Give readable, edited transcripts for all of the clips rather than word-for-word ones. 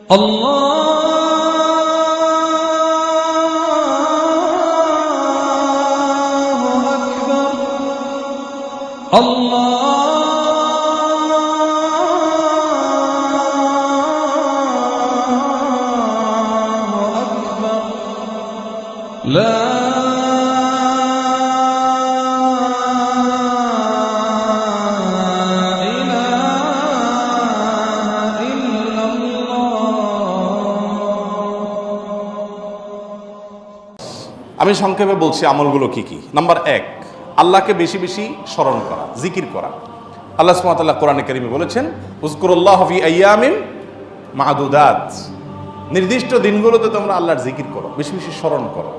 আমি সংক্ষেপে বলছি আমলগুলো কি কি। নাম্বার 1, আল্লাহকে বেশি বেশি স্মরণ করা, জিকির করা। আল্লাহ সুবহানাহু ওয়া তাআলা কোরআনে কারীমে বলেছেন, উযকুরুল্লাহ ফি আইয়ামিন মা'দুদাত, নির্দিষ্ট দিনগুলোতে তোমরা আল্লাহর জিকির করো, বেশি বেশি স্মরণ করো।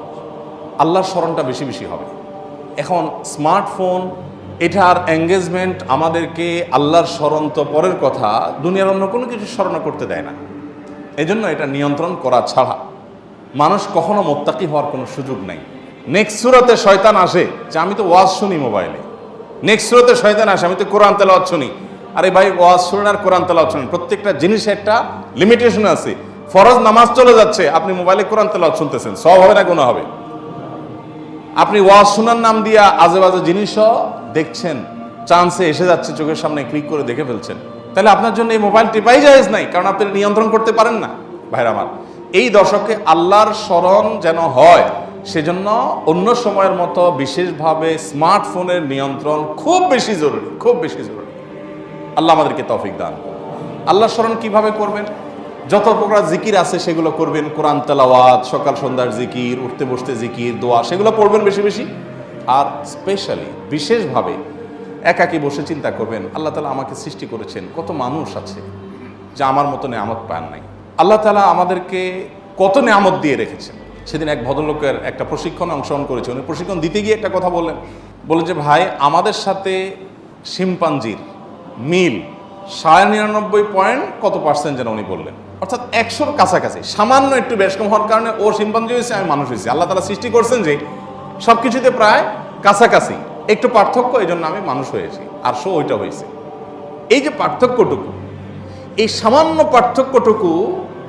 আল্লাহর স্মরণটা বেশি বেশি হবে। এখন স্মার্টফোন, এটার এঙ্গেজমেন্ট আমাদেরকে আল্লাহর স্মরণ তো পরের কথা, দুনিয়ার অন্য কোনো কিছু স্মরণ করতে দেয় না। এজন্য এটা নিয়ন্ত্রণ করা ছাড়া মানুষ কখনো মুত্তাকি হওয়ার কোনো সুযোগ নাই। নেক্সট সূরাতে শয়তান আসে যে আমি তো ওয়াজ শুনি মোবাইলে, নেক্সট সূরাতে শয়তান আসে আমি তো কোরআন তেলাওয়াত শুনি। আরে ভাই, ওয়াজ শুনেন আর কোরআন তেলাওয়াত শুনেন, প্রত্যেকটা জিনিসের একটা লিমিটেশন আছে। ফরজ নামাজ চলে যাচ্ছে, আপনি মোবাইলে কোরআন তেলাওয়াত শুনতেছেন, সওয়াব হবে না গুনাহ হবে? আপনি ওয়াজ শোনার নাম দিয়া আজে বাজে জিনিসও দেখছেন, চান্সে এসে যাচ্ছে, চোখের সামনে ক্লিক করে দেখে ফেলছেন, তাহলে আপনার জন্য এই মোবাইল টিপাই জায়েজ নাই, কারণ আপনি নিয়ন্ত্রণ করতে পারেন না। ভাইরা আমার, এই দশকে আল্লাহর স্মরণ যেন হয়, সেজন্য অন্য সময়ের মতো বিশেষভাবে স্মার্টফোনের নিয়ন্ত্রণ খুব বেশি জরুরি, খুব বেশি জরুরি। আল্লাহ আমাদেরকে তৌফিক দান করুন। আল্লাহর স্মরণ কিভাবে করবেন? যত প্রকার জিকির আছে সেগুলো করবেন, কোরআন তেলাওয়াত, সকাল সন্ধ্যার জিকির, উঠতে বসতে জিকির, দোয়া, সেগুলো পড়বেন বেশি বেশি। আর স্পেশালি বিশেষভাবে একাকী বসে চিন্তা করবেন, আল্লাহ তাআলা আমাকে সৃষ্টি করেছেন, কত মানুষ আছে যে আমার মতো নেয়ামত পান নাই। আল্লাহ তাআলা আমাদেরকে কত নেয়ামত দিয়ে রেখেছেন। সেদিন এক ভদ্রলোকের একটা প্রশিক্ষণে অংশগ্রহণ করেছে, উনি প্রশিক্ষণ দিতে গিয়ে একটা কথা বললেন যে ভাই, আমাদের সাথে শিম্পাঞ্জির মিল 99.9 কত % যেন উনি বললেন, অর্থাৎ 100-র কাছাকাছি, সামান্য একটু বেশ কম হওয়ার কারণে ও শিম্পাঞ্জি হয়েছে, আমি মানুষ হয়েছি। আল্লাহ তাআলা সৃষ্টি করছেন যে সব কিছুতে প্রায় কাছাকাছি, একটু পার্থক্য, এই জন্য আমি মানুষ হয়েছি, আর সো ওইটা হয়েছে। এই যে পার্থক্যটুকু, এই সামান্য পার্থক্যটুকু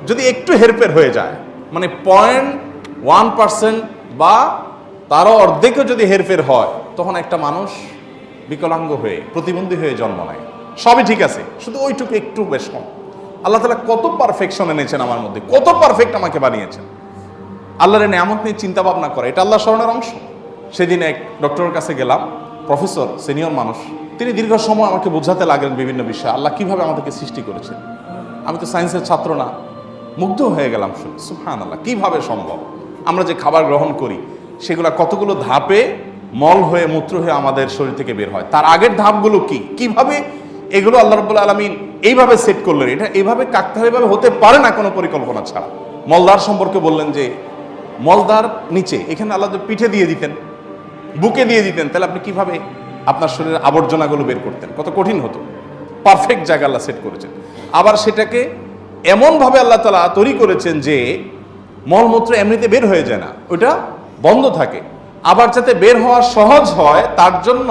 যদি একটু হেরফের হয়ে যায়, মানে 0.1% বা তারও অর্ধেকও যদি হেরফের হয়, তখন একটা মানুষ বিকলাঙ্গ হয়ে, প্রতিবন্ধী হয়ে জন্ম নেয়। সবই ঠিক আছে, শুধু ওইটুকু একটু বেশ কম। আল্লাহ তাআলা কত পারফেকশন এনেছেন আমার মধ্যে, কত পারফেক্ট আমাকে বানিয়েছেন। আল্লাহর নেয়ামত নিয়ে চিন্তা ভাবনা করে, এটা আল্লাহ স্মরণের অংশ। সেদিন এক ডক্টরের কাছে গেলাম, প্রফেসর, সিনিয়র মানুষ, তিনি দীর্ঘ সময় আমাকে বোঝাতে লাগলেন বিভিন্ন বিষয়, আল্লাহ কিভাবে আমাদেরকে সৃষ্টি করেছেন। আমি তো সায়েন্সের ছাত্র না, মুগ্ধ হয়ে গেলাম শুনে, সুবহানাল্লাহ, কিভাবে সম্ভব? আমরা যে খাবার গ্রহণ করি সেগুলো কতগুলো ধাপে মল হয়ে, মূত্র হয়ে আমাদের শরীর থেকে বের হয়, তার আগের ধাপগুলো কি, কিভাবে এগুলো আল্লাহ রাব্বুল আলামিন এইভাবে সেট করলেন। এটা এইভাবে কাকতালীয়ভাবে হতে পারে না কোনো পরিকল্পনা ছাড়া। মলদার সম্পর্কে বললেন যে মলদার নিচে, এখানে আল্লাহ পিঠে দিয়ে দিতেন, বুকে দিয়ে দিতেন, তাহলে আপনি কিভাবে আপনার শরীরের আবর্জনাগুলো বের করতেন? কত কঠিন হতো। পারফেক্ট জায়গা আল্লাহ সেট করেছেন। আবার সেটাকে এমনভাবে আল্লাহ তাআলা তৈরি করেছেন যে মলমূত্র এমনিতে বের হয়ে যায় না, ওইটা বন্ধ থাকে। আবার যাতে বের হওয়া সহজ হয়, তার জন্য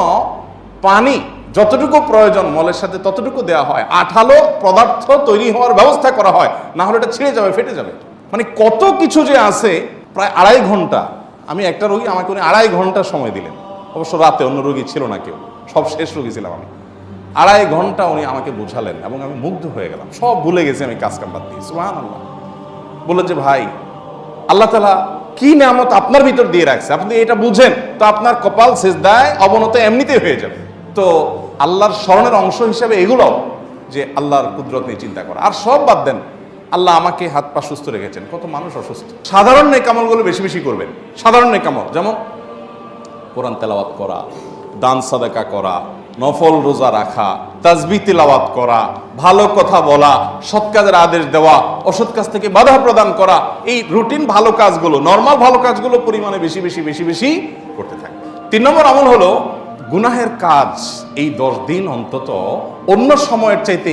পানি যতটুকু প্রয়োজন মলের সাথে ততটুকু দেওয়া হয়, আঠালো পদার্থ তৈরি হওয়ার ব্যবস্থা করা হয়, না হলে এটা ছিঁড়ে যাবে, ফেটে যাবে। মানে কত কিছু যে আছে। প্রায় 2.5 ঘন্টা, আমি একটা রোগী, আমাকে উনি 2.5 ঘন্টা সময় দিলেন। অবশ্য রাতে, অন্য রোগী ছিল না কেউ, সব শেষ রোগী ছিলাম আমি। 2.5 ঘন্টা উনি আমাকে বোঝালেন এবং আমি মুগ্ধ হয়ে গেলাম, সব ভুলে গেছি আমি কাজ কাম বাদ দিয়ে। সুবহানাল্লাহ। বললেন যে ভাই, আল্লাহ তাআলা কি নিয়ামত আপনার ভিতর দিয়ে রাখছে, আপনি এটা বুঝেন তো আপনার কপাল সিজদায় অবনত এমনিতেই হয়ে যাবে। তো আল্লাহর স্মরণের অংশ হিসাবে এগুলো, যে আল্লাহর কুদরত নিয়ে চিন্তা করা। আর সব বাদ দেন, আল্লাহ আমাকে হাত পা সুস্থ রেখেছেন, কত মানুষ অসুস্থ। সাধারণ নেকামলগুলো বেশি বেশি করবেন। সাধারণ নেকামল যেমন কোরআন তেলাওয়াত করা, দান সাদাকা করা, নফল রোজা রাখা, তাসবিহ তিলাওয়াত করা, ভালো কথা বলা, সৎ কাজের আদেশ দেওয়া, অসৎ কাজ থেকে বাধা প্রদান করা, এই রুটিন ভালো কাজগুলো, নর্মাল ভালো কাজগুলো পরিমাণে বেশি বেশি বেশি বেশি করতে থাকে। 3 নম্বর আমল হলো গুনাহের কাজ এই 10 দিন অন্তত অন্য সময়ের চাইতে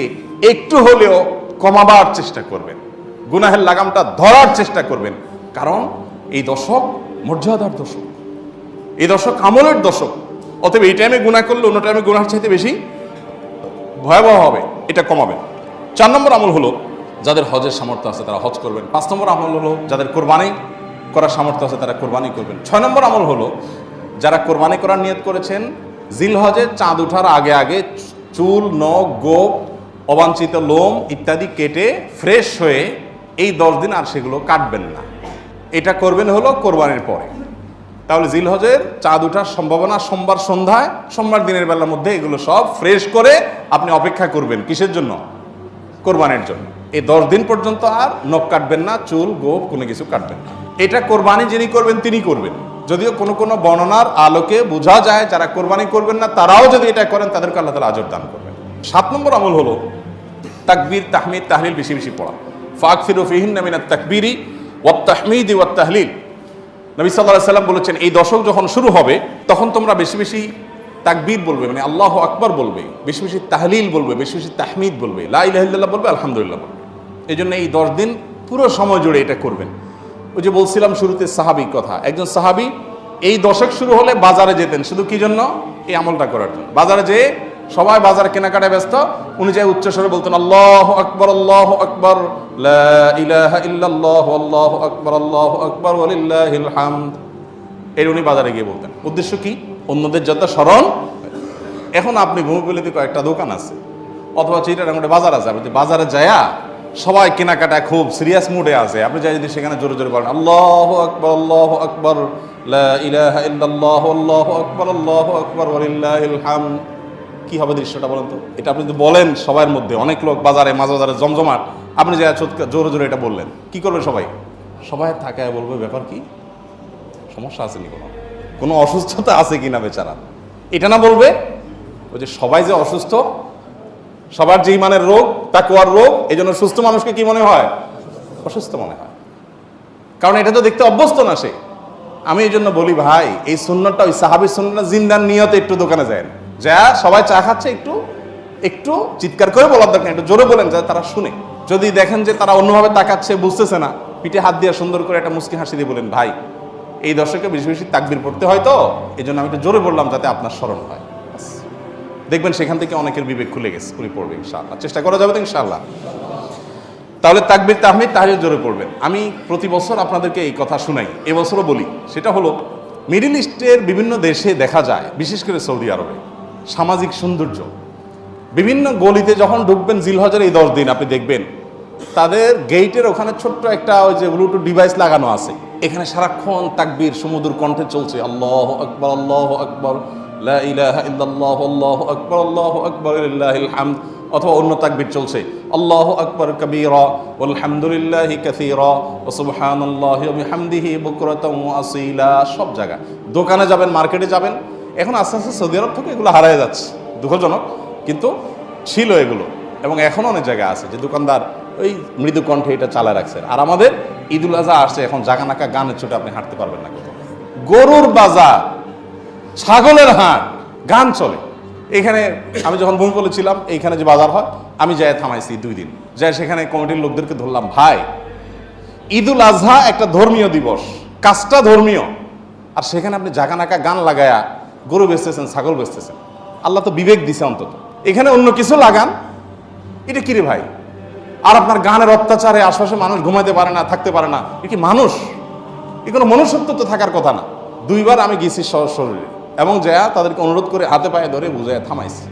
একটু হলেও কমাবার চেষ্টা করবেন, গুনাহের লাগামটা ধরার চেষ্টা করবেন। কারণ এই দশক মর্যাদার দশক, এই দশক আমলের দশক। অতএব এই টাইমে গুনাহ করলে অন্য টাইমে গুনাহের চাইতে বেশি ভয়াবহ হবে, এটা কমাবেন। 4 নম্বর আমল হলো যাদের হজের সামর্থ্য আছে তারা হজ করবেন। 5 নম্বর আমল হলো যাদের কোরবানি করার সামর্থ্য আছে তারা কোরবানি করবেন। 6 নম্বর আমল হলো যারা কোরবানি করার নিয়ত করেছেন জিলহজের চাঁদ ওঠার আগে আগে চুল, নখ, গোপ, অবাঞ্ছিত লোম ইত্যাদি কেটে ফ্রেশ হয়ে এই 10 দিন আর সেগুলো কাটবেন না। এটা করবেন হলো কোরবানির পরে। তাহলে জিলহজের চাঁদ ওঠার সম্ভাবনা সোমবার সন্ধ্যায়, সোমবার দিনের বেলার মধ্যে এগুলো সব ফ্রেশ করে আপনি অপেক্ষা করবেন কিসের জন্য? কোরবানির জন্য। এই 10 দিন পর্যন্ত আর নখ কাটবেন না, চুল, গোপ কোনো কিছু কাটবেন না। এটা কোরবানি যিনি করবেন তিনি করবেন। যদিও কোনো কোনো বর্ণনার আলোকে বোঝা যায় যারা কোরবানি করবেন না তারাও যদি এটা করেন তাদেরকে আল্লাহ তাআলা আজর দান করবেন। 7 নম্বর আমল হলো তাকবীর, তাহমিদ, তাহলিল বেশি বেশি পড়া। ফাকফিরু ফিহিন্না মিনাত তাকবীরি ওয়াত তাহমিদি ওয়াত তাহলিল। নবী সাল্লাল্লাহু আলাইহি সাল্লাম বলেছেন এই দশক যখন শুরু হবে তখন তোমরা বেশি বেশি তাকবীর বলবে, মানে আল্লাহু আকবার বলবে, বেশি বেশি তাহলিল বলবে, বেশি বেশি তাহমিদ বলবে, লা ইলাহা ইল্লাল্লাহ বলবে, আলহামদুলিল্লাহ বলবে। এই জন্য এই 10 দিন পুরো সময় জুড়ে এটা করবেন। ওই যে বলছিলাম শুরুতে সাহাবী কথা, একজন সাহাবী এই দশক শুরু হলে বাজারে যেতেন শুধু কি জন্য? এই আমলটা করার জন্য। বাজারে যেয়ে সবাই বাজার কেনাকাটায় ব্যস্ত, উনি যে উচ্চস্বরে বলতেন আল্লাহু আকবার, আল্লাহু আকবার, লা ইলাহা ইল্লাল্লাহ, আল্লাহু আকবার, আল্লাহু আকবার, ওয়ালিল্লাহিল হামদ। এর উনি বাজারে গিয়ে বলতেন। উদ্দেশ্য কি? অন্যদের যত স্মরণ। এখন আপনি ভূমিপল্লীতে কয়েকটা দোকান আছে অথবা চিটাগাংয়ে বাজার আছে, আপনি বাজারে যায়া সবাই কেনাকাটায় খুব সিরিয়াস মুডে আছে, আপনি যাই যদি সেখানে জোরে জোরে বলেন আল্লাহু আকবার, আল্লাহু আকবার, লা ইলাহা ইল্লাল্লাহ, আল্লাহু আকবার, আল্লাহু আকবার, ওয়ালিল্লাহিল হামদ, কি হবে দৃশ্যটা বলেন তো? এটা আপনি যদি বলেন সবার মধ্যে, অনেক লোক বাজারে, মাঝ বাজারে জমজমাট, আপনি যাই জোরে জোরে এটা বললেন, কি করবে সবাই? সবাই তাকায় বলবে ব্যাপার কি, সমস্যা আছে নি, কোনো অসুস্থতা আছে কিনা বেচারা। এটা না বলবে ওই যে সবাই যে অসুস্থ, সবার যে ইমানের রোগ, তাকওয়ার রোগ, এই জন্য সুস্থ মানুষকে কি মনে হয়? অসুস্থ মনে হয়। কারণ এটা তো দেখতে অভ্যস্ত না সে। আমি এই জন্য বলি ভাই, এই সুন্নতটা ওই সাহাবীর সুন্নতটা জিন্দার নিয়তে একটু দোকানে যায়, যা সবাই চা খাচ্ছে একটু একটু চিৎকার করে বলার দরকার, একটু জোরে বলেন যাতে তারা শুনে। যদি দেখেন যে তারা অন্যভাবে তাকাচ্ছে, বুঝতেছে না, পিঠে হাত দিয়ে সুন্দর করে একটা মুচকি হাসি দিয়ে বলেন ভাই এই দর্শকে বেশি বেশি তাকবীর পড়তে হয় তো, এই জন্য আমি একটু জোরে বললাম যাতে আপনার স্মরণ হয়। দেখবেন সেখান থেকে অনেকের বিবেক খুলে গেছে, উনি পড়বে ইনশাআল্লাহ। চেষ্টা করা যাবে তো ইনশাআল্লাহ। তাহলে তাকবীর, তাহমিদ, তাহলিল জোরে পড়বেন। আমি প্রতি বছর আপনাদেরকে এই কথা শুনাই, এবছরও বলি। সেটা হলো মিডল ইস্টের বিভিন্ন দেশে দেখা যায়, বিশেষ করে সৌদি আরবে, সামাজিক সৌন্দর্য। বিভিন্ন গলিতে যখন ঢুকবেন জিলহজের এই 10 দিন আপনি দেখবেন তাদের গেইটের ওখানে ছোট্ট একটা ওই যে ব্লুটুথ ডিভাইস লাগানো আছে, এখানে সারাক্ষণ তাকবীর সুমধুর কণ্ঠে চলছে, আল্লাহু আকবার, আল্লাহু আকবার, লা ইলাহা ইল্লাল্লাহ, আল্লাহু আকবার, আল্লাহু আকবার, লিল্লাহিল হামদ। অথবা অন্য তাকবীর চলছে, আল্লাহু আকবার কাবীরা ওয়ালহামদুলিল্লাহি কাসীরা ওয়া সুবহানাল্লাহি ওয়া বিহামদিহি বুকরাতাও ওয়া আসীলা। সব জায়গা, দোকানে যাবেন, মার্কেটে যাবেন, এখন আস্তে আস্তে সৌদি আরব থেকে এগুলো হারিয়ে যাচ্ছে, দুঃখজনক, কিন্তু ছিল এগুলো। এবং এখনও অনেক জায়গা আছে যে দোকানদার ওই মৃদু কণ্ঠে এটা চালায় রাখছে। আর আমাদের ঈদুল আজহা আসছে, এখন জাগানাকা গানের ছোটে আপনি হাঁটতে পারবেন না কোথাও। গরুর বাজার, ছাগলের হাট, গান চলে। এখানে আমি যখন ভূমিপল্লী ছিলাম, এইখানে যে বাজার হয়, আমি যাই থামাইছি 2 দিন, যাই সেখানে কমিটির লোকদেরকে ধরলাম, ভাই ঈদুল আজহা একটা ধর্মীয় দিবস, কাজটা ধর্মীয়, আর সেখানে আপনি জাগানাকা গান লাগায়া গরু বেচতেছেন, ছাগল বেচতেছেন। আল্লাহ তো বিবেক দিছে অন্তত, এখানে অন্য কিছু লাগান, এটা কি রে ভাই? আর আপনার গানের অত্যাচারে আশপাশে মানুষ ঘুমাইতে পারে না, থাকতে পারে না, এ কি মানুষ? এ কোনো মনুষ্যত্ব তো থাকার কথা না। 2 বার আমি গেছি শরীরে, এবং যা তাদেরকে অনুরোধ করে হাতে পায়ে ধরে বুঝায় থামাইছি।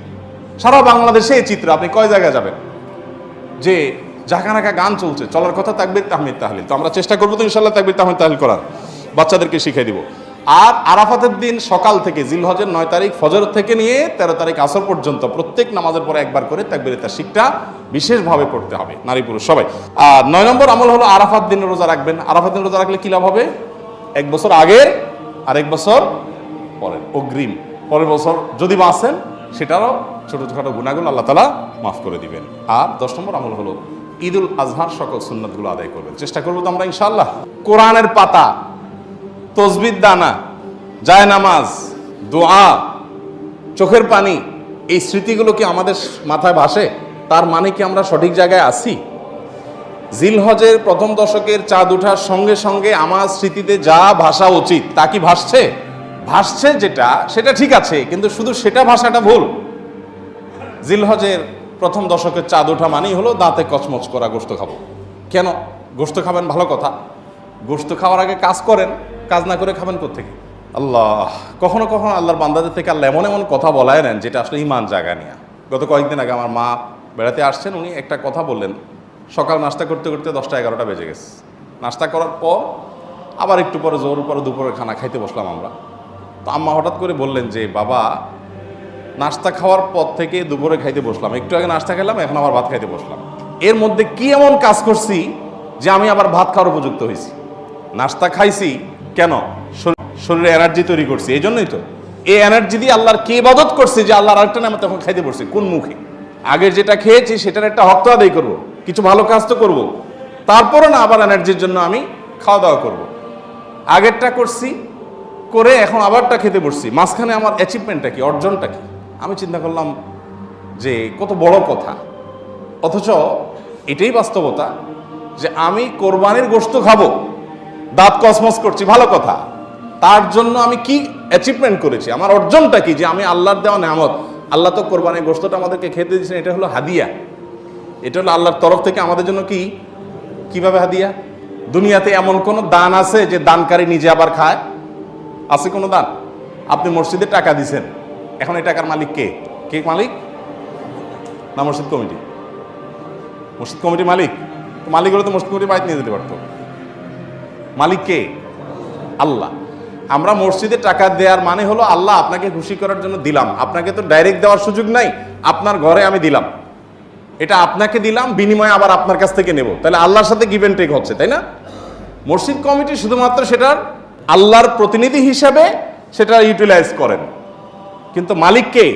সারা বাংলাদেশে এই চিত্র, আপনি কয় জায়গায় যাবেন যে জাকানাকা গান চলছে, চলার কথা তাকবীর, তাহমিদ, তাহলিল। তো আমরা চেষ্টা করবো তো ইনশাআল্লাহ তাকবীর, তাহমিদ, তাহলিল করার, বাচ্চাদেরকে শিখিয়ে দিব। আর আরাফাতের দিন সকাল থেকে, জিলহজের 9 তারিখ ফজর থেকে নিয়ে 13 তারিখ আসর পর্যন্ত প্রত্যেক নামাজের পরে একবার করে তাকবীর তাশরিকটা বিশেষভাবে পড়তে হবে, নারী পুরুষ সবাই। আর 9 নম্বর আমল হলো আরাফাত দিন রোজা রাখবেন। আরাফাত দিন রোজা রাখলে কি লাভ হবে? 1 বছর আগের আর 1 বছর পরের অগ্রিম, পরের বছর যদি বাঁচেন সেটারও ছোটোখাটো গুনাহগুলো আল্লাহ তাআলা মাফ করে দিবেন। আর 10 নম্বর আমল হলো ঈদুল আজহার সকল সুন্নতগুলো আদায় করবেন। চেষ্টা করবো তো আমরা ইনশাআল্লাহ। কোরআনের পাতা, তসবির দানা, জায়নামাজ, দোয়া, চোখের পানি, এই স্মৃতিগুলো কি আমাদের মাথায় ভাসে? তার মানে কি আমরা সঠিক জায়গায় আছি? জিলহজের প্রথম দশকের চাঁদ ওঠার সঙ্গে সঙ্গে আমার স্মৃতিতে যা ভাসা উচিত তা কি ভাসছে? ভাসছে যেটা, সেটা ঠিক আছে, কিন্তু শুধু সেটা ভাষাটা ভুল। জিলহজের প্রথম দশকের চাঁদ ওঠা মানেই হলো দাঁতে কচমচ করা গোশত খাবো। কেন গোশত খাবেন? ভালো কথা, গোশত খাওয়ার আগে কাজ করেন, কাজ না করে খাবেন কোত্থেকে? আল্লাহ, কখনো কখনো আল্লাহর বান্দাদের থেকে আল্লাহ এমন এমন কথা বলায় নেন যেটা আসলে ইমান জায়গা নিয়ে। গত কয়েকদিন আগে আমার মা বেড়াতে আসছেন, উনি একটা কথা বললেন। সকাল নাস্তা করতে করতে 10টা-11টা বেজে গেছে। নাস্তা করার পর আবার একটু পরে জোর পরে দুপুরের খানা খাইতে বসলাম আমরা। তো আম্মা হঠাৎ করে বললেন যে বাবা, নাস্তা খাওয়ার পর থেকে দুপুরে খাইতে বসলাম, একটু আগে নাস্তা খেলাম, এখন আবার ভাত খাইতে বসলাম, এর মধ্যে কি এমন কাজ করছি যে আমি আবার ভাত খাওয়ার উপযুক্ত হয়েছি? নাস্তা খাইছি কেন? শরীরে এনার্জি তৈরি করছি, এই জন্যই তো। এই এনার্জি দিয়ে আল্লাহর কি ইবাদত করছি যে আল্লাহর আরেকটা নামে তখন খাইতে বসছি? কোন মুখে? আগের যেটা খেয়েছি সেটার একটা হক তো আদায় করবো, কিছু ভালো কাজ তো করবো, তারপরে না আবার এনার্জির জন্য আমি খাওয়া দাওয়া করবো। আগেরটা করছি করে এখন আবারটা খেতে বসছি, মাঝখানে আমার অ্যাচিভমেন্টটা কি, অর্জনটা কি? আমি চিন্তা করলাম যে কত বড় কথা, অথচ এটাই বাস্তবতা যে আমি কোরবানির গোশত খাবো, দাঁত কসমস করছি, ভালো কথা, তার জন্য আমি কি অ্যাচিভমেন্ট করেছি, আমার অর্জনটা কি? যে আমি আল্লাহর দেওয়া নেয়ামত, আল্লাহ তো কোরবানির গোশতটা আমাদেরকে খেতে দিয়েছেন, এটা হলো হাদিয়া, এটা হলো আল্লাহর তরফ থেকে আমাদের জন্য। কি কিভাবে হাদিয়া? দুনিয়াতে এমন কোন দান আছে যে দানকারী নিজে আবার খায়? আছে কোনো দান? আপনি মসজিদে টাকা দিছেন, এখন এই টাকার মালিক কে? কে মালিক? না মসজিদ কমিটি? মসজিদ কমিটি মালিক? মালিক হলে তো মসজিদ কমিটি বাইরে নিয়ে যেতে পারতো। মালিক কে? আল্লাহ। আমরা মসজিদে টাকা দেওয়ার মানে হলো আল্লাহ আপনাকে খুশি করার জন্য দিলাম, আপনাকে তো ডাইরেক্ট দেওয়ার সুযোগ নাই, আপনার ঘরে আমি দিলাম, এটা আপনাকে দিলাম, বিনিময়ে আবার আপনার কাছ থেকে নেব, তাহলে আল্লাহর সাথে গিভ এন্ড টেক হচ্ছে, তাই না? মসজিদ কমিটি শুধুমাত্র সেটার আল্লাহর প্রতিনিধি হিসাবে সেটা ইউটিলাইজ করেন, কিন্তু মালিক কে?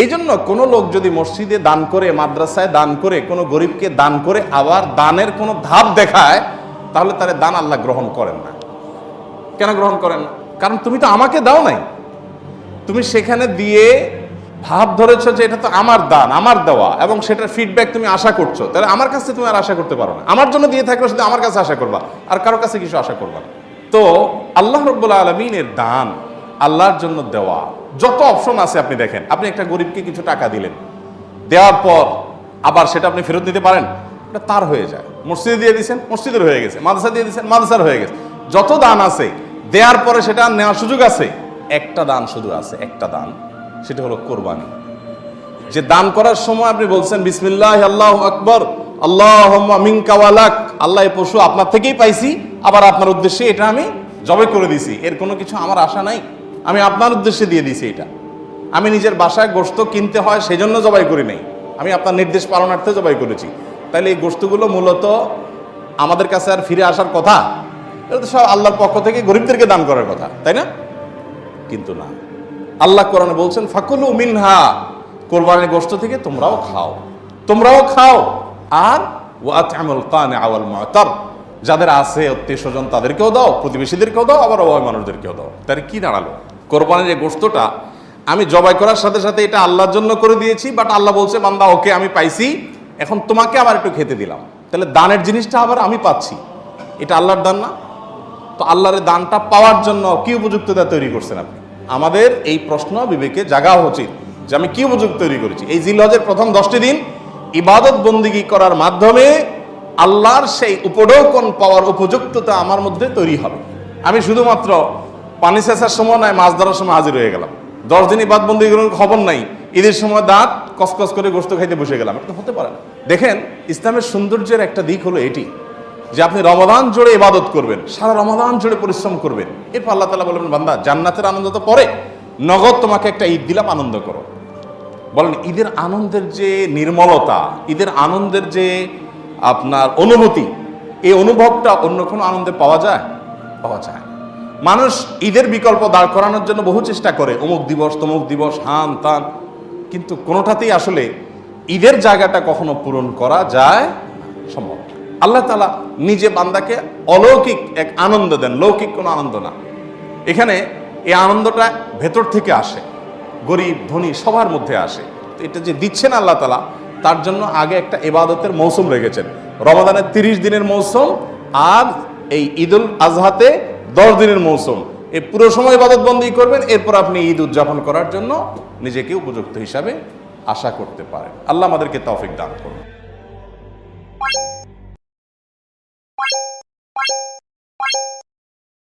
এই জন্য কোনো লোক যদি মসজিদে দান করে, মাদ্রাসায় দান করে, কোনো গরিবকে দান করে আবার দানের কোনো ধাপ দেখায়, তাহলে তার দান আল্লাহ গ্রহণ করেন না। কেন গ্রহণ করেন না? কারণ তুমি তো আমাকে দাও নাই, তুমি সেখানে দিয়ে ভাব ধরেছো যে এটা তো আমার দান, আমার দেওয়া, এবং সেটার ফিডব্যাক তুমি আশা করছো, তাহলে আমার কাছে তুমি আর আশা করতে পারো না। আমার জন্য দিয়ে থাকলে শুধু আমার কাছে আশা করবা, আর কারো কাছে কিছু আশা করবা না। তো আল্লাহ রাব্বুল আলামিনের দান, আল্লাহর জন্য দেওয়া, যত অপশন আছে আপনি দেখেন। আপনি একটা গরিবকে কিছু টাকা দিলেন, দেওয়ার পর আবার সেটা আপনি ফেরত দিতে পারেন, এটা তার হয়ে যায়। মসজিদে দিয়ে দিয়েছেন, মসজিদের হয়ে গেছে, মাদ্রাসা দিয়ে দিয়েছেন, মাদ্রাসার হয়ে গেছে। যত দান আছে দেওয়ার পরে সেটা নেওয়ার সুযোগ আছে, একটা দান শুধু আছে, একটা দান, সেটা হলো কোরবানি। যে দান করার সময় আপনি বলছেন বিসমিল্লাহ আল্লাহু আকবার আল্লাহুম্মা মিনকা ওয়ালাক, আল্লাহ এই পশু আপনার থেকেই পাইছি, আবার আপনার উদ্দেশ্যে এটা আমি জবাই করে দিছি, এর কোনো কিছু আমার আশা নাই, আমি আপনার উদ্দেশ্যে দিয়ে দিছি। এটা আমি নিজের বাসায় গোশত কিনতে হয় সেজন্য জবাই করি নাই, আমি আপনার নির্দেশ পালনার্থে জবাই করেছি। তাহলে এই গোশতগুলো মূলত আমাদের কাছে আর ফিরে আসার কথা? এটা তো সব আল্লাহর পক্ষ থেকে গরিবদেরকে দান করার কথা, তাই না? কিন্তু না, আল্লাহ কোরআনে বলছেন ফাকুলু মিনহা, কোরবানির গোশত থেকে তোমরাও খাও, তোমরাও খাও, আর ওয়াতআমুল কানিআ ওয়াল মু'তার, যাদের আছে আত্মীয় স্বজন তাদেরকেও দাও, প্রতিবেশীদেরকেও দাও, আবার অভাবী মানুষদেরকেও দাও। তার কি দাঁড়ালো? কোরবানির এই গোশতটা আমি জবাই করার সাথে সাথে এটা আল্লাহর জন্য করে দিয়েছি, বাট আল্লাহ বলছে বান্দা ওকে আমি পাইছি, এখন তোমাকে আবার একটু খেতে দিলাম, তাহলে দানের জিনিসটা আবার আমি পাচ্ছি, এটা আল্লাহর দান না? তো আল্লাহর দানটা পাওয়ার জন্য কি উপযুক্ততা তৈরি করছেন আপনি? আমাদের এই প্রশ্ন বিবেকে জাগা উচিত যে আমি কি উপযুক্ত তৈরি করেছি। এই জিলহজের প্রথম 10টি দিন ইবাদত বন্দিগি করার মাধ্যমে আল্লাহর সেই উপঢৌকন পাওয়ার উপযুক্ততা আমার মধ্যে তৈরি হবে। আমি শুধুমাত্র পানি সেচার সময় নয়, মাছ ধরার সময় হাজির হয়ে গেলাম, 10 দিন ইবাদত বন্দিগির খবর নাই, ঈদের সময় দাঁত কসকস করে গোশত খাইতে বসে গেলাম, এটা হতে পারে না। দেখেন, ইসলামের সৌন্দর্যের একটা দিক হলো এটি যে আপনি রমাদান জুড়ে ইবাদত করবেন, সারা রমাদান জুড়ে পরিশ্রম করবেন, এরপর আল্লাহ তাআলা বলবেন বান্দা জান্নাতের আনন্দ তো পরে, নগদ তোমাকে একটা ঈদ দিলাম, আনন্দ করো। বলেন ঈদের আনন্দের যে নির্মলতা, ঈদের আনন্দের যে আপনার অনুভূতি, এই অনুভবটা অন্য কোনো আনন্দে পাওয়া যায়? পাওয়া যায়। মানুষ ঈদের বিকল্প দাঁড় করানোর জন্য বহু চেষ্টা করে, অমুক দিবস তমুক দিবস, হান তান, কিন্তু কোনোটাতেই আসলে ঈদের জায়গাটা কখনো পূরণ করা যায় সম্ভব। আল্লাহ তাআলা নিজে বান্দাকে অলৌকিক এক আনন্দ দেন, লৌকিক কোনো আনন্দ না। এখানে এই আনন্দটা ভেতর থেকে আসে, গরিব ধনী সবার মধ্যে আসে। তো এটা যে দিচ্ছেন আল্লাহ তাআলা, তার জন্য আগে একটা ইবাদতের মৌসুম রেখেছেন, রমাদানের 30 দিনের মৌসুম, আর এই ঈদুল আজহাতে 10 দিনের মৌসুম। এই পুরো সময় ইবাদত বন্দী করবেন, এরপর আপনি ঈদ উদযাপন করার জন্য নিজেকে উপযুক্ত হিসাবে আশা করতে পারেন। আল্লাহ আমাদেরকে তৌফিক দান করুন।